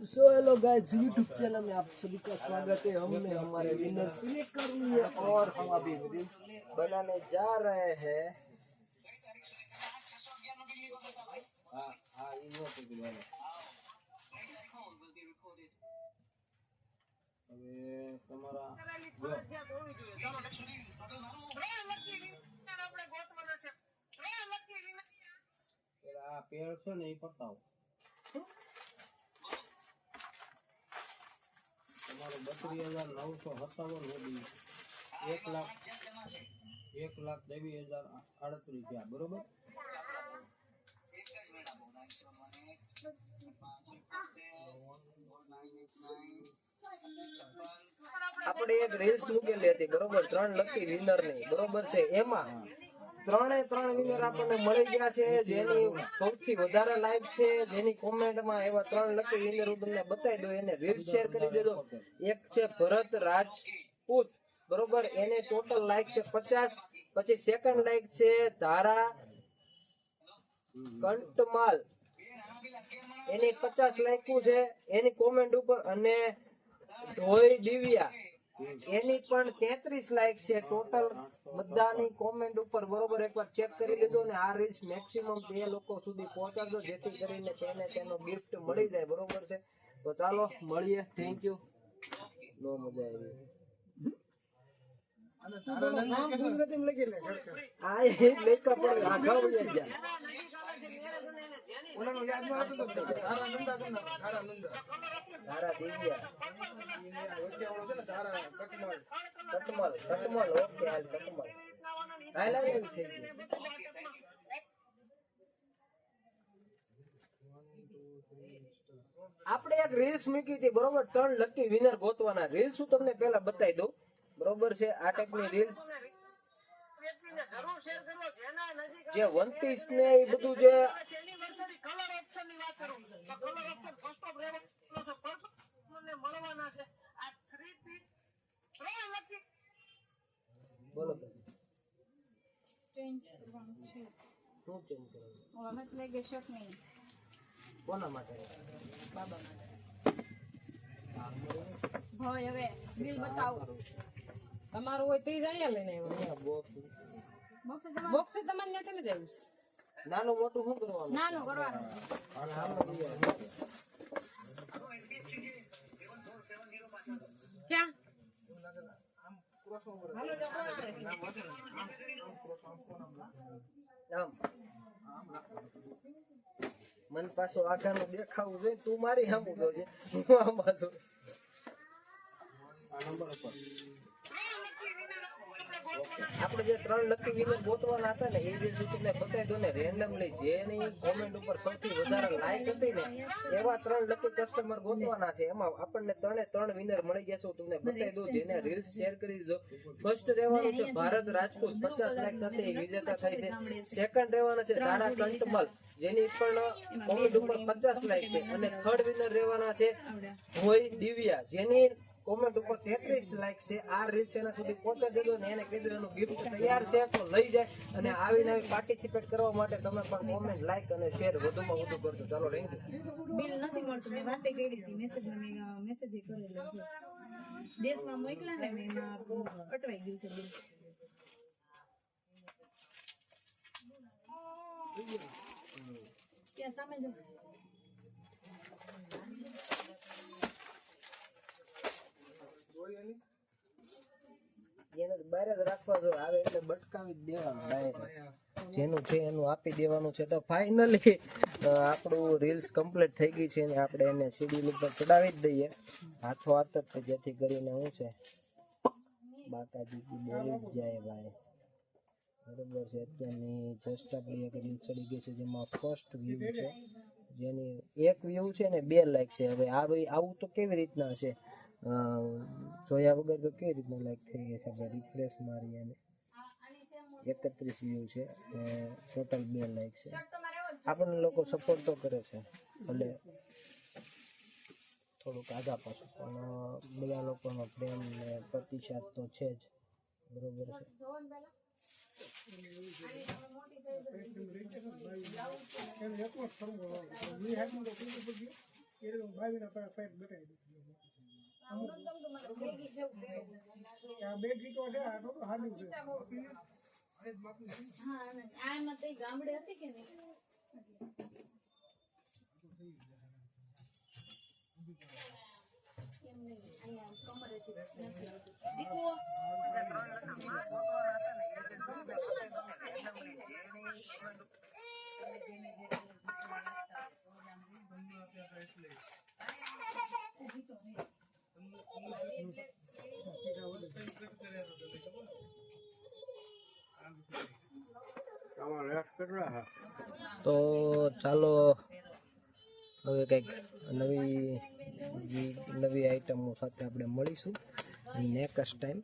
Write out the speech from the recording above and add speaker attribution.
Speaker 1: So hello guys, YouTube channel में आप सभी का स्वागत है। हमने हमारे विनर सिलेक्ट कर लिए और हम अभी रील्स बनाने जा रहे हैं।
Speaker 2: पेड़ छो ने पताओ તમારો 32,957 1,23,038 રૂપિયા બરોબર।
Speaker 1: આપણે એક રીલ્સ મૂકેલી હતી બરોબર, 3 લકી વિનર ની બરોબર છે। એમાં ત્રણે ત્રણ વિનર આપણને મળી ગયા છે, જેની સૌથી વધારે લાઈક છે, જેની કોમેન્ટમાં એવા 3 લકી વિનર હું તમને બતાવી દઉં, એને રીલ્સ શેર કરી દેજો। એક છે ભરત રાજપૂત બરોબર, એને ટોટલ લાઈક છે 50। પછી સેકન્ડ લાઈક છે ધારા કંટમાલ, એની 50 લાઈક છે એની કોમેન્ટ ઉપર। અને ધોઈ દિવ્યા, એની પણ 33 લાઈક છે ટોટલ બધાની કોમેન્ટ ઉપર બરોબર। એકવાર ચેક કરી લીધો ને આ રીલ્સ મેક્સિમમ 2 લોકો સુધી પહોંચાડજો, જેથી કરીને તેને તેનો ગિફ્ટ મળી જાય બરોબર છે। તો ચાલો મળીએ, થેન્ક યુ। નો મજા આવી ધારા દિવ્યા કટમલ ઓકે હાલ કટમલ હાલ આવી થઈ ગયું। આપણે એક રીલ્સ મૂકી હતી બરોબર, 3 લકી વિનર ગોતવાના। રીલ્સ હું તમને પહેલા બતાવી દઉં બરોબર છે। આ ટાઈપની રીલ્સ જે વન પીસ ને એ બધું જે બોલો
Speaker 3: ચેન્જ કરવાનું છે।
Speaker 1: શું ચેન્જ કરવાનું?
Speaker 3: ઓલા મત લેગે શક નહીં,
Speaker 1: કોના માટે?
Speaker 3: બાબા માટે। ભાઈ હવે બિલ બતાવો
Speaker 4: તમારું હોય તે જ અહીંયા લઈને આવ્યો।
Speaker 1: અહીંયા બોક્સ
Speaker 4: બોક્સ તમારે નથી લઈ જવું?
Speaker 1: નાનું મોટું શું કરવાનું?
Speaker 3: નાનું કરવાનું
Speaker 1: અને આમાં
Speaker 4: ક્યાં
Speaker 1: મન પાછો આઘાનું દેખાવું જોઈએ, તું મારી સામું જોજે, હું આમ પાછો આપણે જે 3 લકી વિનર ગોતવાના હતા ને એ રીત તમને બતાવી દો ને રેન્ડમલી જેની કોમેન્ટ ઉપર સૌથી વધારે લાઈક હતી ને એવા 3 લકી કસ્ટમર ગોતવાના છે। એમાં આપણને 3 વિનર મળી ગયા છે, હું તમને બતાવી દઉં, જેને રીલ્સ શેર કરી દીધો। ફર્સ્ટ રહેવાનું છે ભારત રાજપૂત, 50 લાઈક સાથે વિજેતા થાય છે। સેકન્ડ રહેવાના છે ધારા કંટમલ, જેની પણ કોમેન્ટ ઉપર 50 લાઈક છે। અને થર્ડ વિનર રહેવાના છે ધોઈ દિવ્યા, જેની કોમેન્ટ ઉપર 33 લાઈક છે। આ રીલ્સ એના સુધી પહોંચાડી દેજો ને એને કીધું એનું ગિફ્ટ તૈયાર છે તો લઈ જાય। અને આવીને આવી પાર્ટિસિપેટ કરવા માટે તમે પણ કોમેન્ટ લાઈક અને શેર વધુમાં વધુ કરજો। ચાલો થેન્ક યુ।
Speaker 3: બિલ નથી મળતું, મેં વાતે કરી હતી, મેસેજ કરેલો છે, દેશમાં મોકલા ને મેં એમાં અટવાઈ ગયું છે બિલ। ક્યાં સામે જો
Speaker 1: એને બહાર જ રાખવા જો, આવે એટલે બટકાવી જ દેવાનું ડાયરેક્ટ, જેનું છે એનું આપી દેવાનું છે। તો ફાઇનલી આપણું રીલ્સ કમ્પ્લીટ થઈ ગઈ છે ને આપણે એને શેડ્યુલ ઉપર ચડાવી જ દઈએ હાથો હાથ જ, જેથી કરીને શું છે બાકાજી બોલી જ જાય ભાઈ બરોબર છે। અત્યારની જસ્ટ આપણી એક રીલ ચડી ગઈ છે, જેમાં ફર્સ્ટ વ્યૂ છે, જેની 1 વ્યૂ છે ને 2 લાઈક છે। હવે આવું તો કેવી રીતના હશે, જોયા વગર તો કેવી રીતના લાઈક થઈ ગઈ છે। આપણે રિફ્રેશ મારી અને 31 વ્યૂ છે, ટોટલ 2 લાઈક છે। આપણને લોકો સપોર્ટ તો કરે છે, ભલે થોડુંક આગા પાછું, પણ બધા લોકોનો પ્રેમ ને પ્રતિસાદ તો છે જ બરોબર છે।
Speaker 3: હા અને આમાં તો ગામડે હતી કે નહીં એમ નહીં અહીંયા કમરેથી નથી આવતું. દીકુ
Speaker 1: તો ચાલો હવે કંઈક નવી આઈટમો સાથે આપણે મળીશું નેક્સ્ટ ટાઈમ.